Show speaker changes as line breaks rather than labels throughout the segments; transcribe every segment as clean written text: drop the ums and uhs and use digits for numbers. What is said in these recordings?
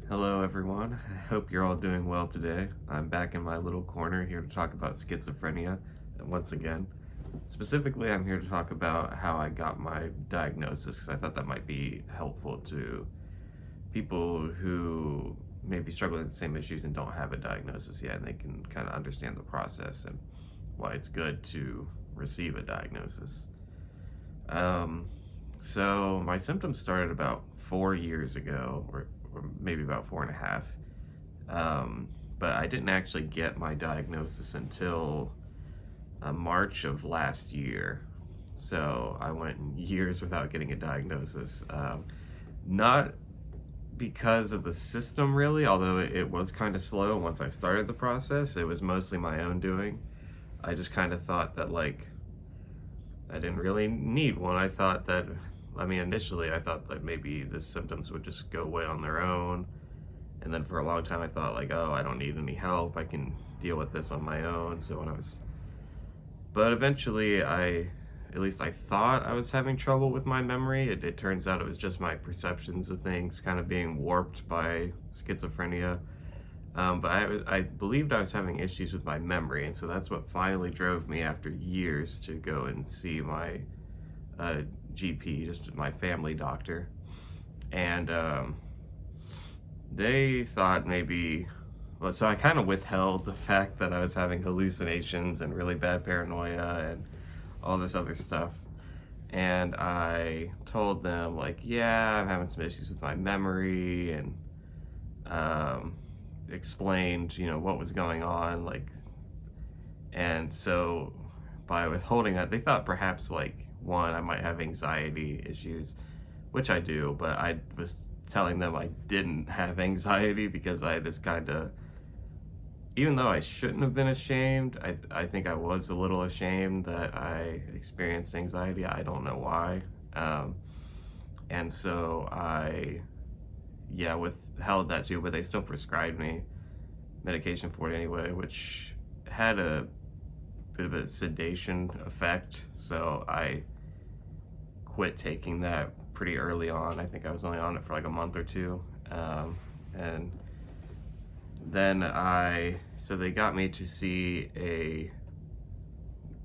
Hello, everyone. I hope you're all doing well today. I'm back in my little corner here to talk about schizophrenia once again. Specifically, I'm here to talk about how I got my diagnosis because I thought that might be helpful to people who may be struggling with the same issues and don't have a diagnosis yet, and they can kind of understand the process and why it's good to receive a diagnosis. Um, so my symptoms started about 4 years ago, or maybe about 4.5. Um, but I didn't actually get my diagnosis until March of last year. So I went years without getting a diagnosis. Not because of the system, really, although it was kind of slow once I started the process. It was mostly my own doing. I just kind of thought that, like, I didn't really need one. Initially I thought that maybe the symptoms would just go away on their own. And then for a long time I thought, like, oh, I don't need any help. I can deal with this on my own. But eventually at least I thought I was having trouble with my memory. It turns out it was just my perceptions of things kind of being warped by schizophrenia. But I believed I was having issues with my memory, and so that's what finally drove me after years to go and see my GP, just my family doctor. And they thought so I kind of withheld the fact that I was having hallucinations and really bad paranoia and all this other stuff. And I told them, like, yeah, I'm having some issues with my memory, and explained, what was going on, like, and so by withholding that, they thought perhaps, like, one, I might have anxiety issues, which I do, but I was telling them I didn't have anxiety because I had this kind of, even though I shouldn't have been ashamed, I think I was a little ashamed that I experienced anxiety. I don't know why. And so yeah, withheld that too, but they still prescribed me medication for it anyway, which had a bit of a sedation effect. So I quit taking that pretty early on. I think I was only on it for like a month or two. And then so they got me to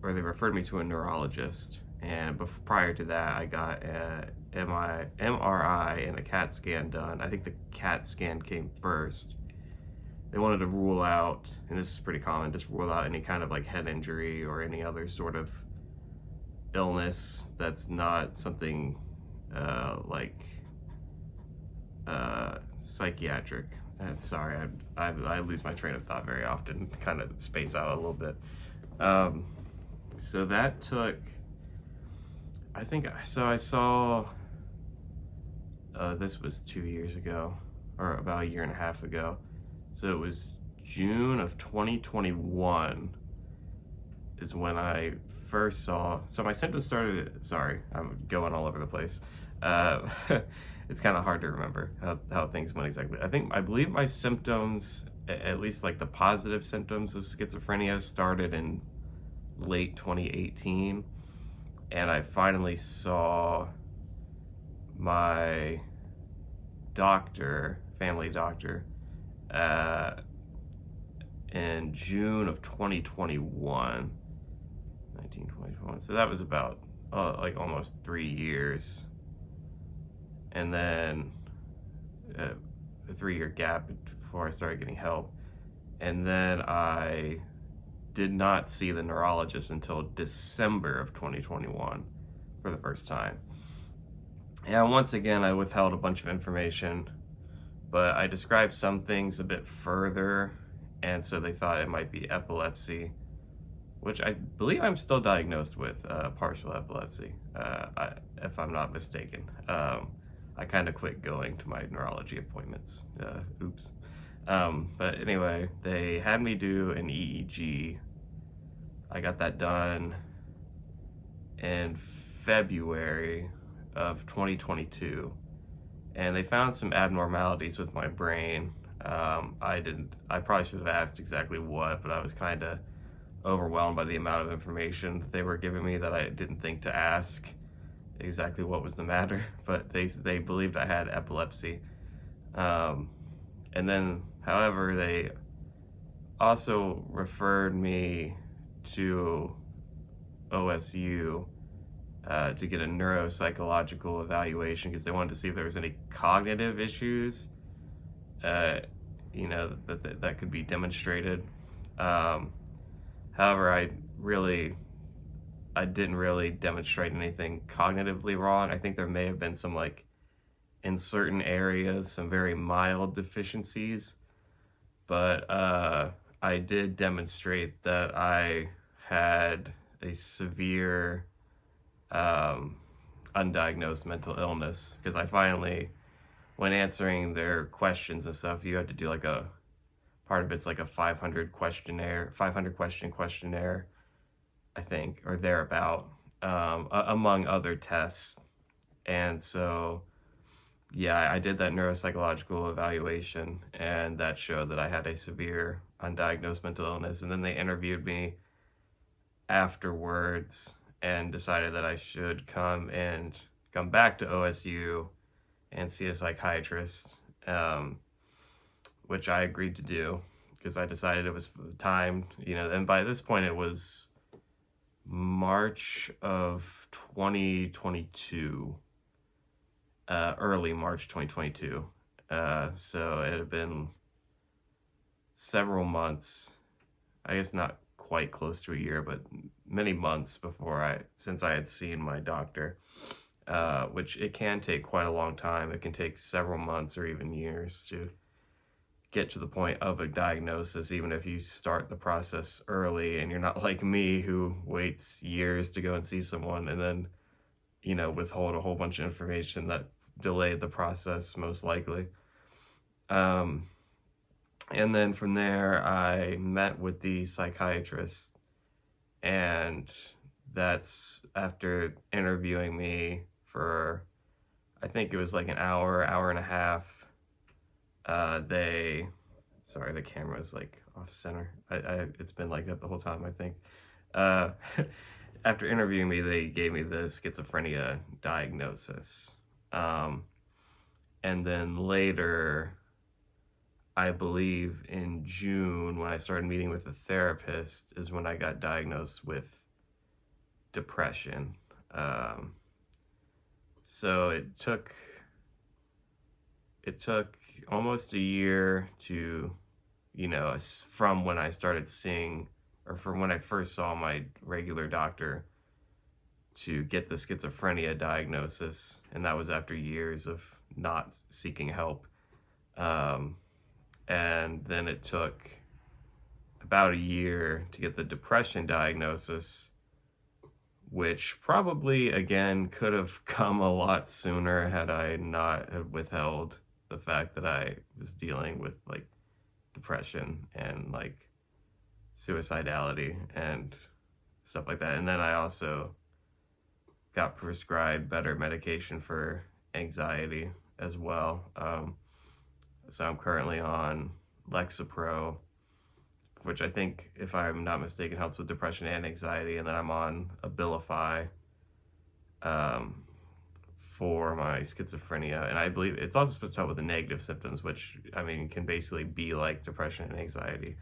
or they referred me to a neurologist. And prior to that, I got a MRI and a CAT scan done. I think the CAT scan came first. They wanted to rule out, and this is pretty common, just rule out any kind of like head injury or any other sort of illness that's not something psychiatric. Sorry, I lose my train of thought very often, kind of space out a little bit. So that took, I saw, this was 2 years ago, or about a year and a half ago. So it was June of 2021 is when I first saw, so my symptoms started, sorry, I'm going all over the place. It's kind of hard to remember how things went exactly. I believe my symptoms, at least like the positive symptoms of schizophrenia, started in late 2018. And I finally saw my family doctor, in June of 2021, 2021. So that was about like almost 3 years. And then a 3-year gap before I started getting help. And then I did not see the neurologist until December of 2021 for the first time. And once again, I withheld a bunch of information, but I described some things a bit further, and so they thought it might be epilepsy, which I believe I'm still diagnosed with, partial epilepsy, if I'm not mistaken. I kind of quit going to my neurology appointments. Oops. But anyway, they had me do an EEG. I got that done in February of 2022, and they found some abnormalities with my brain. I probably should have asked exactly what, but I was kind of overwhelmed by the amount of information that they were giving me that I didn't think to ask exactly what was the matter. But they believed I had epilepsy. And then, however, they also referred me to OSU to get a neuropsychological evaluation because they wanted to see if there was any cognitive issues, uh, that could be demonstrated. Um, However, I didn't really demonstrate anything cognitively wrong. I think there may have been some, like, in certain areas, some very mild deficiencies, but I did demonstrate that I had a severe um, undiagnosed mental illness because I finally, when answering their questions and stuff, you had to do like a part of it's like a 500 question questionnaire, I think, or thereabout, among other tests. And so, yeah, I did that neuropsychological evaluation, and that showed that I had a severe undiagnosed mental illness. And then they interviewed me afterwards and decided that I should come back to OSU and see a psychiatrist, which I agreed to do because I decided it was time, and by this point it was March of 2022, early March 2022. So it had been several months, I guess not quite close to a year, but many months since I had seen my doctor, which it can take quite a long time. It can take several months or even years to get to the point of a diagnosis, even if you start the process early and you're not like me who waits years to go and see someone and then, withhold a whole bunch of information that delayed the process most likely. And then from there, I met with the psychiatrist, and that's after interviewing me for, I think it was like an hour and a half. Sorry, the camera's like off center. It's been like that the whole time, I think. Uh, After interviewing me, they gave me the schizophrenia diagnosis. And then later, I believe in June, when I started meeting with a therapist, is when I got diagnosed with depression. So it took almost a year to, from when I started seeing, or from when I first saw my regular doctor, to get the schizophrenia diagnosis, and that was after years of not seeking help. And then it took about a year to get the depression diagnosis, which probably, again, could have come a lot sooner had I not have withheld the fact that I was dealing with, like, depression and, like, suicidality and stuff like that. And then I also got prescribed better medication for anxiety as well. So I'm currently on Lexapro, which I think, if I'm not mistaken, helps with depression and anxiety. And then I'm on Abilify for my schizophrenia. And I believe it's also supposed to help with the negative symptoms, which, I mean, can basically be like depression and anxiety.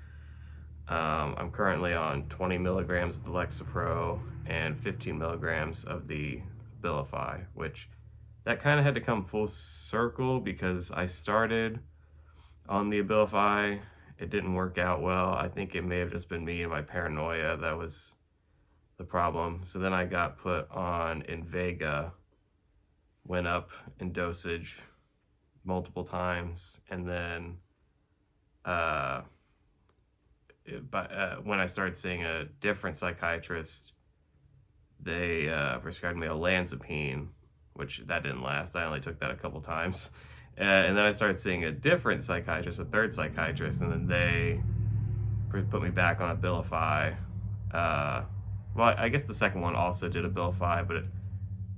I'm currently on 20 milligrams of the Lexapro and 15 milligrams of the Abilify, which that kind of had to come full circle because I started on the Abilify. It didn't work out well. I think it may have just been me and my paranoia that was the problem. So then I got put on Invega, went up in dosage multiple times, and then when I started seeing a different psychiatrist, they prescribed me olanzapine, which that didn't last. I only took that a couple times. And then I started seeing a different psychiatrist, a third psychiatrist, and then they put me back on Abilify. Well, I guess the second one also did Abilify, but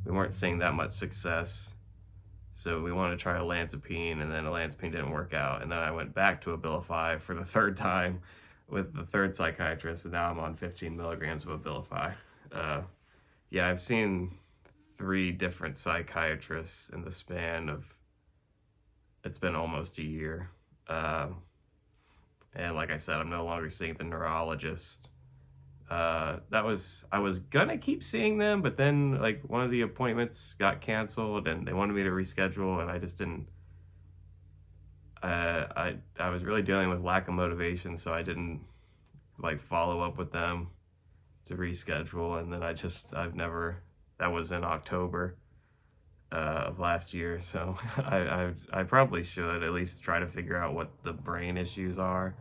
we weren't seeing that much success. So we wanted to try olanzapine, and then olanzapine didn't work out. And then I went back to Abilify for the third time with the third psychiatrist, and now I'm on 15 milligrams of Abilify. Yeah, I've seen 3 different psychiatrists in the span of, it's been almost a year. And like I said, I'm no longer seeing the neurologist. I was gonna keep seeing them, but then like one of the appointments got canceled and they wanted me to reschedule, and I just didn't. I was really dealing with lack of motivation, so I didn't like follow up with them to reschedule, and then I've never. That was in October of last year, so I probably should at least try to figure out what the brain issues are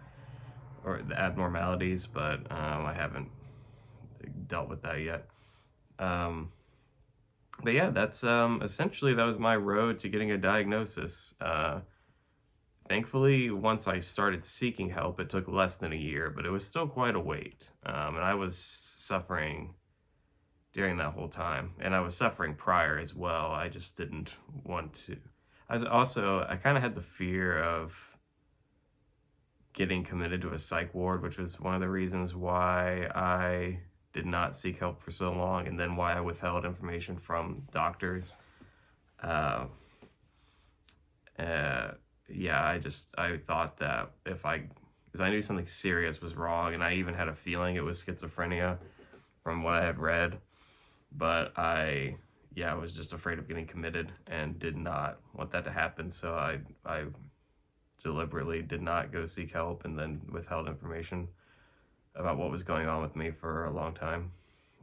or the abnormalities, but I haven't dealt with that yet. Um, but yeah, that's essentially that was my road to getting a diagnosis. Thankfully, once I started seeking help, it took less than a year, but it was still quite a wait. And I was suffering during that whole time, and I was suffering prior as well. I just didn't want to. I kind of had the fear of getting committed to a psych ward, which was one of the reasons why I did not seek help for so long, and then why I withheld information from doctors. Uh, yeah, I thought that because I knew something serious was wrong, and I even had a feeling it was schizophrenia from what I had read, but I was just afraid of getting committed and did not want that to happen, so I deliberately did not go seek help and then withheld information about what was going on with me for a long time.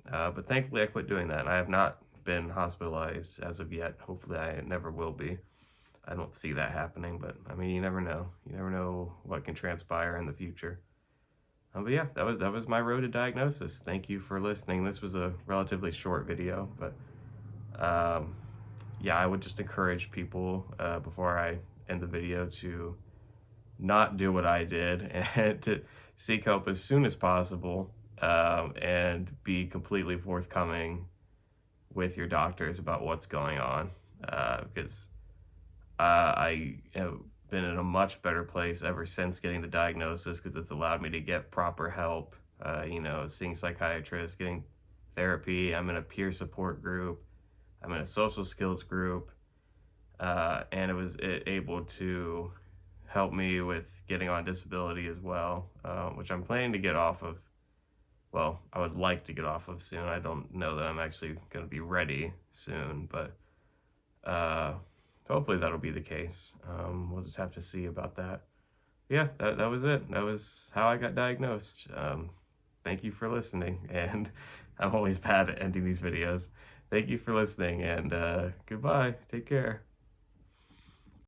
But thankfully, I quit doing that, and I have not been hospitalized as of yet. Hopefully, I never will be. I don't see that happening, but I mean, you never know. You never know what can transpire in the future. But yeah, that was my road to diagnosis. Thank you for listening. This was a relatively short video, but yeah, I would just encourage people before I end the video to not do what I did and to seek help as soon as possible, and be completely forthcoming with your doctors about what's going on, because I have been in a much better place ever since getting the diagnosis, because it's allowed me to get proper help, seeing psychiatrists, getting therapy. I'm in a peer support group. I'm in a social skills group, and it was able to help me with getting on disability as well, which I'm planning to get off of. Well, I would like to get off of soon. I don't know that I'm actually going to be ready soon, but hopefully that'll be the case. We'll just have to see about that. Yeah, that was it. That was how I got diagnosed. Thank you for listening, and I'm always bad at ending these videos. Thank you for listening, and goodbye. Take care.